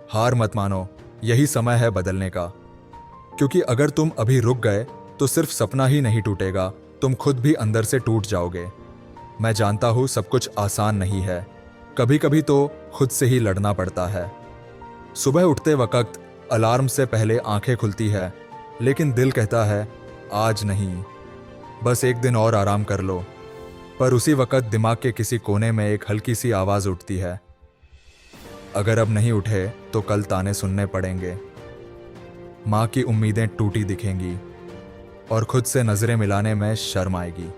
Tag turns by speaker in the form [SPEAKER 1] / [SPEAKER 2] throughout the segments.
[SPEAKER 1] हार मत मानो, यही समय है बदलने का। क्योंकि अगर तुम अभी रुक गए तो सिर्फ सपना ही नहीं टूटेगा, तुम खुद भी अंदर से टूट जाओगे। मैं जानता हूं सब कुछ आसान नहीं है, कभी कभी तो खुद से ही लड़ना पड़ता है। सुबह उठते वक्त अलार्म से पहले आंखें खुलती है, लेकिन दिल कहता है आज नहीं, बस एक दिन और आराम कर लो। पर उसी वक्त दिमाग के किसी कोने में एक हल्की सी आवाज उठती है, अगर अब नहीं उठे तो कल ताने सुनने पड़ेंगे। माँ की उम्मीदें टूटी दिखेंगी और खुद से नजरें मिलाने में शर्म आएगी।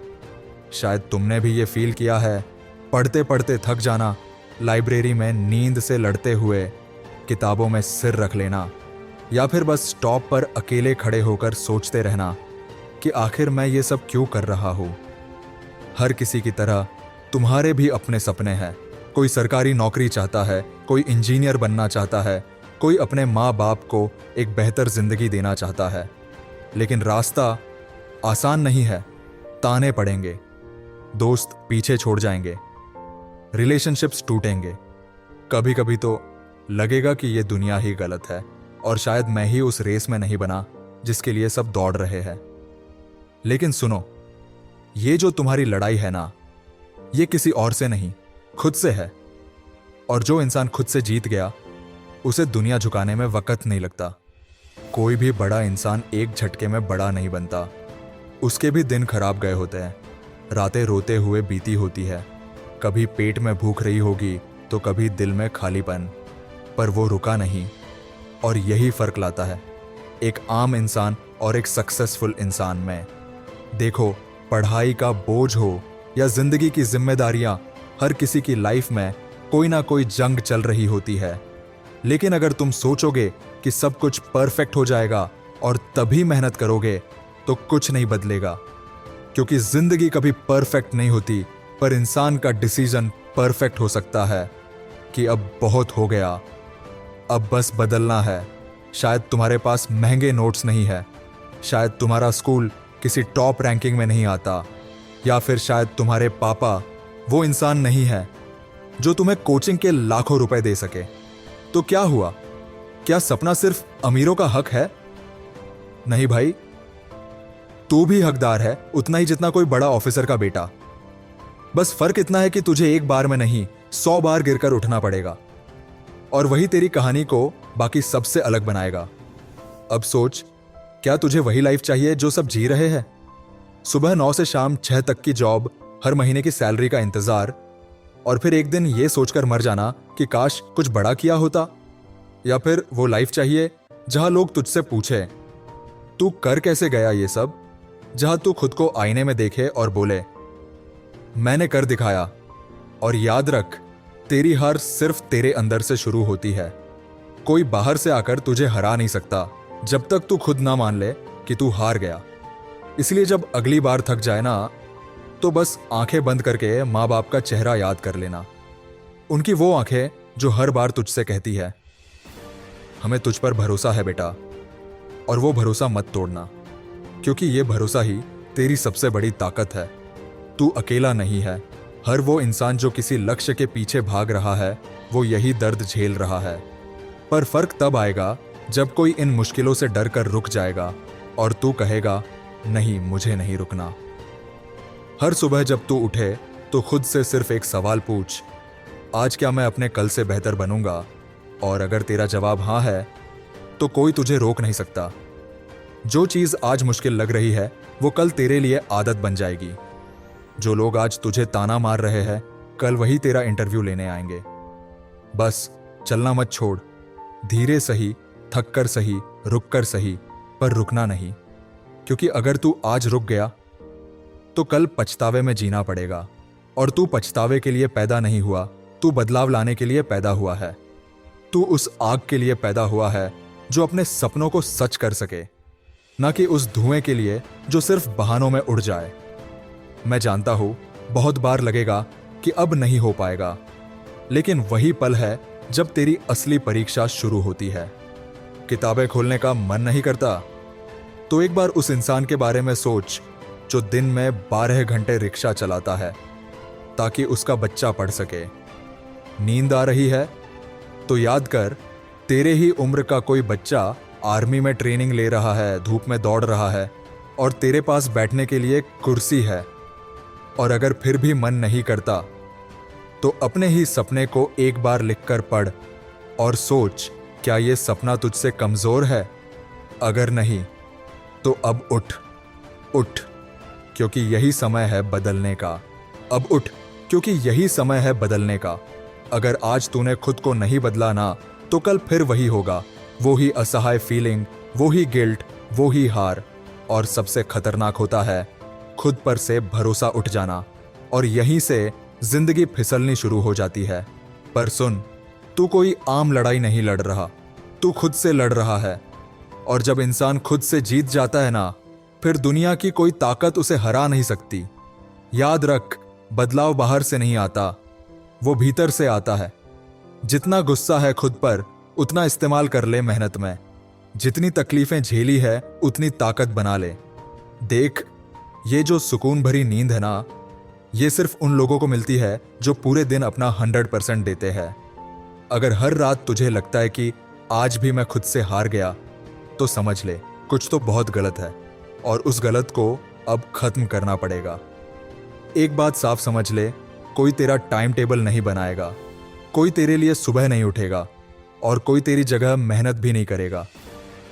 [SPEAKER 1] शायद तुमने भी ये फील किया है, पढ़ते पढ़ते थक जाना, लाइब्रेरी में नींद से लड़ते हुए किताबों में सिर रख लेना, या फिर बस स्टॉप पर अकेले खड़े होकर सोचते रहना कि आखिर मैं ये सब क्यों कर रहा हूँ। हर किसी की तरह तुम्हारे भी अपने सपने हैं। कोई सरकारी नौकरी चाहता है, कोई इंजीनियर बनना चाहता है, कोई अपने माँ बाप को एक बेहतर जिंदगी देना चाहता है। लेकिन रास्ता आसान नहीं है, ताने पड़ेंगे, दोस्त पीछे छोड़ जाएंगे, रिलेशनशिप्स टूटेंगे, कभी कभी तो लगेगा कि ये दुनिया ही गलत है और शायद मैं ही उस रेस में नहीं बना जिसके लिए सब दौड़ रहे हैं। लेकिन सुनो, ये जो तुम्हारी लड़ाई है ना, ये किसी और से नहीं, खुद से है। और जो इंसान खुद से जीत गया उसे दुनिया झुकाने में वक्त नहीं लगता। कोई भी बड़ा इंसान एक झटके में बड़ा नहीं बनता, उसके भी दिन खराब गए होते हैं, रातें रोते हुए बीती होती है, कभी पेट में भूख रही होगी तो कभी दिल में खालीपन, पर वो रुका नहीं। और यही फर्क लाता है एक आम इंसान और एक सक्सेसफुल इंसान में। देखो, पढ़ाई का बोझ हो या जिंदगी की जिम्मेदारियां, हर किसी की लाइफ में कोई ना कोई जंग चल रही होती है। लेकिन अगर तुम सोचोगे कि सब कुछ परफेक्ट हो जाएगा और तभी मेहनत करोगे तो कुछ नहीं बदलेगा। क्योंकि जिंदगी कभी परफेक्ट नहीं होती, पर इंसान का डिसीजन परफेक्ट हो सकता है कि अब बहुत हो गया, अब बस बदलना है। शायद तुम्हारे पास महंगे नोट्स नहीं है, शायद तुम्हारा स्कूल किसी टॉप रैंकिंग में नहीं आता, या फिर शायद तुम्हारे पापा वो इंसान नहीं है जो तुम्हें कोचिंग के लाखों रुपए दे सके। तो क्या हुआ? क्या सपना सिर्फ अमीरों का हक है? नहीं भाई, तू भी हकदार है उतना ही जितना कोई बड़ा ऑफिसर का बेटा। बस फर्क इतना है कि तुझे एक बार में नहीं, 100 बार गिरकर उठना पड़ेगा, और वही तेरी कहानी को बाकी सबसे अलग बनाएगा। अब सोच, क्या तुझे वही लाइफ चाहिए जो सब जी रहे हैं? सुबह 9 से शाम 6 तक की जॉब, हर महीने की सैलरी का इंतजार, और फिर एक दिन ये सोचकर मर जाना कि काश कुछ बड़ा किया होता? या फिर वो लाइफ चाहिए जहां लोग तुझसे पूछे तू कर कैसे गया ये सब, जहां तू खुद को आईने में देखे और बोले मैंने कर दिखाया। और याद रख, तेरी हार सिर्फ तेरे अंदर से शुरू होती है। कोई बाहर से आकर तुझे हरा नहीं सकता जब तक तू खुद ना मान ले कि तू हार गया। इसलिए जब अगली बार थक जाए ना, तो बस आंखें बंद करके माँ बाप का चेहरा याद कर लेना। उनकी वो आंखें जो हर बार तुझसे कहती है हमें तुझ पर भरोसा है बेटा, और वो भरोसा मत तोड़ना, क्योंकि ये भरोसा ही तेरी सबसे बड़ी ताकत है। तू अकेला नहीं है। हर वो इंसान जो किसी लक्ष्य के पीछे भाग रहा है वो यही दर्द झेल रहा है। पर फर्क तब आएगा जब कोई इन मुश्किलों से डर कर रुक जाएगा और तू कहेगा नहीं, मुझे नहीं रुकना। हर सुबह जब तू उठे तो खुद से सिर्फ एक सवाल पूछ, आज क्या मैं अपने कल से बेहतर बनूंगा? और अगर तेरा जवाब हाँ है तो कोई तुझे रोक नहीं सकता। जो चीज आज मुश्किल लग रही है वो कल तेरे लिए आदत बन जाएगी। जो लोग आज तुझे ताना मार रहे हैं कल वही तेरा इंटरव्यू लेने आएंगे। बस चलना मत छोड़, धीरे सही, थक कर सही, रुक कर सही, पर रुकना नहीं। क्योंकि अगर तू आज रुक गया तो कल पछतावे में जीना पड़ेगा। और तू पछतावे के लिए पैदा नहीं हुआ, तू बदलाव लाने के लिए पैदा हुआ है। तू उस आग के लिए पैदा हुआ है जो अपने सपनों को सच कर सके, ना कि उस धुएं के लिए जो सिर्फ बहानों में उड़ जाए। मैं जानता हूं बहुत बार लगेगा कि अब नहीं हो पाएगा, लेकिन वही पल है जब तेरी असली परीक्षा शुरू होती है। किताबें खोलने का मन नहीं करता तो एक बार उस इंसान के बारे में सोच जो दिन में 12 घंटे रिक्शा चलाता है ताकि उसका बच्चा पढ़ सके। नींद आ रही है तो याद कर तेरे ही उम्र का कोई बच्चा आर्मी में ट्रेनिंग ले रहा है, धूप में दौड़ रहा है, और तेरे पास बैठने के लिए कुर्सी है। और अगर फिर भी मन नहीं करता तो अपने ही सपने को एक बार लिखकर पढ़ और सोच, क्या ये सपना तुझसे कमजोर है? अगर नहीं तो अब उठ, उठ, क्योंकि यही समय है बदलने का। अब उठ, क्योंकि यही समय है बदलने का। अगर आज तूने खुद को नहीं बदला ना, तो कल फिर वही होगा, वो ही असहाय फीलिंग, वो ही गिल्ट, वो ही हार। और सबसे खतरनाक होता है खुद पर से भरोसा उठ जाना, और यहीं से जिंदगी फिसलनी शुरू हो जाती है। पर सुन, तू कोई आम लड़ाई नहीं लड़ रहा, तू खुद से लड़ रहा है। और जब इंसान खुद से जीत जाता है ना, फिर दुनिया की कोई ताकत उसे हरा नहीं सकती। याद रख, बदलाव बाहर से नहीं आता, वो भीतर से आता है। जितना गुस्सा है खुद पर, उतना इस्तेमाल कर ले मेहनत में। जितनी तकलीफें झेली है, उतनी ताकत बना ले। देख, ये जो सुकून भरी नींद है ना, ये सिर्फ उन लोगों को मिलती है जो पूरे दिन अपना 100% देते हैं। अगर हर रात तुझे लगता है कि आज भी मैं खुद से हार गया, तो समझ ले कुछ तो बहुत गलत है, और उस गलत को अब खत्म करना पड़ेगा। एक बात साफ समझ ले, कोई तेरा टाइम टेबल नहीं बनाएगा, कोई तेरे लिए सुबह नहीं उठेगा, और कोई तेरी जगह मेहनत भी नहीं करेगा।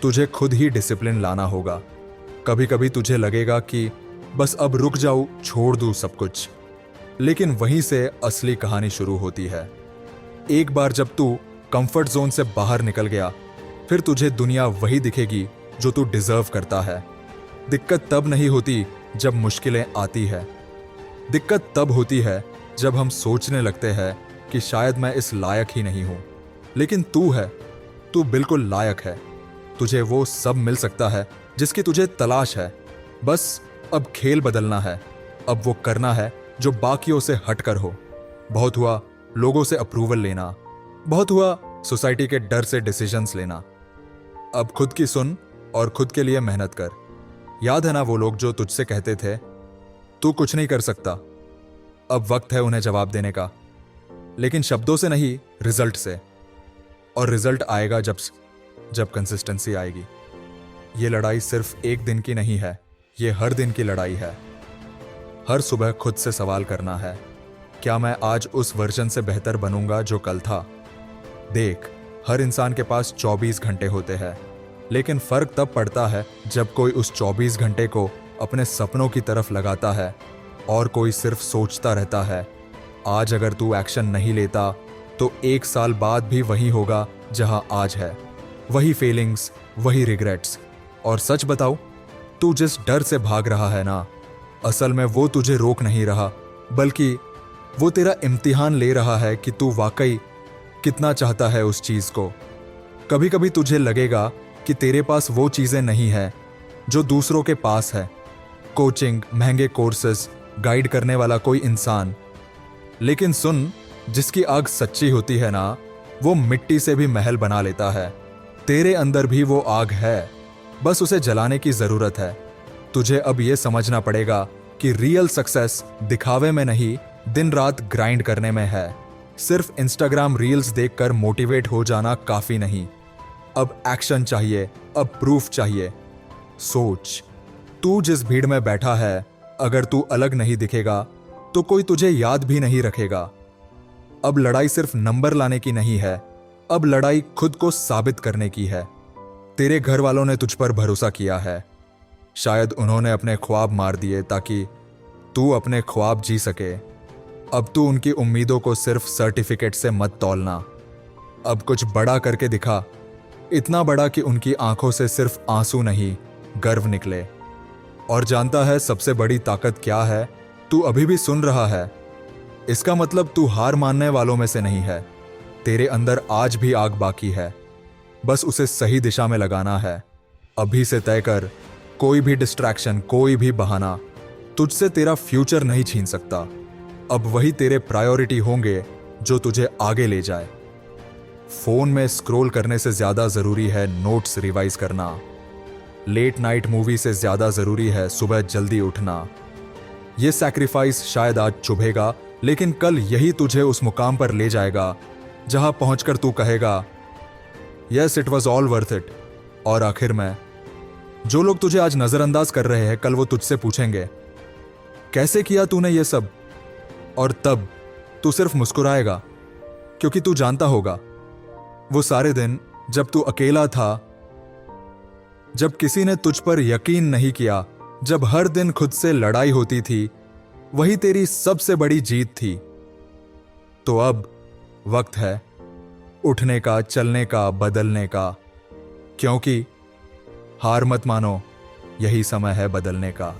[SPEAKER 1] तुझे खुद ही डिसिप्लिन लाना होगा। कभी कभी तुझे लगेगा कि बस अब रुक जाऊं, छोड़ दूं सब कुछ, लेकिन वहीं से असली कहानी शुरू होती है। एक बार जब तू कंफर्ट जोन से बाहर निकल गया, फिर तुझे दुनिया वही दिखेगी जो तू डिजर्व करता है। दिक्कत तब नहीं होती जब मुश्किलें आती है, दिक्कत तब होती है जब हम सोचने लगते हैं कि शायद मैं इस लायक ही नहीं हूं। लेकिन तू है, तू बिल्कुल लायक है। तुझे वो सब मिल सकता है जिसकी तुझे तलाश है। बस अब खेल बदलना है, अब वो करना है जो बाकियों से हटकर हो। बहुत हुआ लोगों से अप्रूवल लेना, बहुत हुआ सोसाइटी के डर से डिसीजंस लेना। अब खुद की सुन और खुद के लिए मेहनत कर। याद है ना वो लोग जो तुझसे कहते थे तू कुछ नहीं कर सकता? अब वक्त है उन्हें जवाब देने का, लेकिन शब्दों से नहीं, रिजल्ट से। और रिजल्ट आएगा जब कंसिस्टेंसी आएगी। ये लड़ाई सिर्फ एक दिन की नहीं है, ये हर दिन की लड़ाई है। हर सुबह खुद से सवाल करना है, क्या मैं आज उस वर्जन से बेहतर बनूंगा जो कल था? देख, हर इंसान के पास 24 घंटे होते हैं, लेकिन फर्क तब पड़ता है जब कोई उस 24 घंटे को अपने सपनों की तरफ लगाता है और कोई सिर्फ सोचता रहता है। आज अगर तू एक्शन नहीं लेता तो 1 साल बाद भी वही होगा जहां आज है। वही फीलिंग्स, वही रिग्रेट्स। और सच बताऊं, तू जिस डर से भाग रहा है ना, असल में वो तुझे रोक नहीं रहा, बल्कि वो तेरा इम्तिहान ले रहा है कि तू वाकई कितना चाहता है उस चीज को। कभी कभी तुझे लगेगा कि तेरे पास वो चीजें नहीं है जो दूसरों के पास है, कोचिंग, महंगे कोर्सेज, गाइड करने वाला कोई इंसान। लेकिन सुन, जिसकी आग सच्ची होती है ना, वो मिट्टी से भी महल बना लेता है। तेरे अंदर भी वो आग है, बस उसे जलाने की जरूरत है। तुझे अब ये समझना पड़ेगा कि रियल सक्सेस दिखावे में नहीं, दिन रात ग्राइंड करने में है। सिर्फ इंस्टाग्राम रील्स देखकर मोटिवेट हो जाना काफी नहीं। अब एक्शन चाहिए, अब प्रूफ चाहिए। सोच, तू जिस भीड़ में बैठा है, अगर तू अलग नहीं दिखेगा तो कोई तुझे याद भी नहीं रखेगा। अब लड़ाई सिर्फ नंबर लाने की नहीं है, अब लड़ाई खुद को साबित करने की है। तेरे घर वालों ने तुझ पर भरोसा किया है, शायद उन्होंने अपने ख्वाब मार दिए ताकि तू अपने ख्वाब जी सके। अब तू उनकी उम्मीदों को सिर्फ सर्टिफिकेट से मत तौलना। अब कुछ बड़ा करके दिखा, इतना बड़ा कि उनकी आंखों से सिर्फ आंसू नहीं, गर्व निकले। और जानता है सबसे बड़ी ताकत क्या है? तू अभी भी सुन रहा है। इसका मतलब तू हार मानने वालों में से नहीं है। तेरे अंदर आज भी आग बाकी है, बस उसे सही दिशा में लगाना है। अभी से तय कर, कोई भी डिस्ट्रैक्शन, कोई भी बहाना तुझसे तेरा फ्यूचर नहीं छीन सकता। अब वही तेरे प्रायोरिटी होंगे जो तुझे आगे ले जाए। फोन में स्क्रॉल करने से ज्यादा जरूरी है नोट्स रिवाइज करना। लेट नाइट मूवी से ज्यादा जरूरी है सुबह जल्दी उठना। यह सैक्रिफाइस शायद आज चुभेगा, लेकिन कल यही तुझे उस मुकाम पर ले जाएगा जहां पहुंचकर तू कहेगा, yes, it was all worth it. और आखिर में, जो लोग तुझे आज नजरअंदाज कर रहे हैं, कल वो तुझसे पूछेंगे कैसे किया तूने ये सब, और तब तू सिर्फ मुस्कुराएगा, क्योंकि तू जानता होगा वो सारे दिन जब तू अकेला था, जब किसी ने तुझ पर यकीन नहीं किया, जब हर दिन खुद से लड़ाई होती थी, वही तेरी सबसे बड़ी जीत थी। तो अब वक्त है उठने का, चलने का, बदलने का, क्योंकि हार मत मानो, यही समय है बदलने का।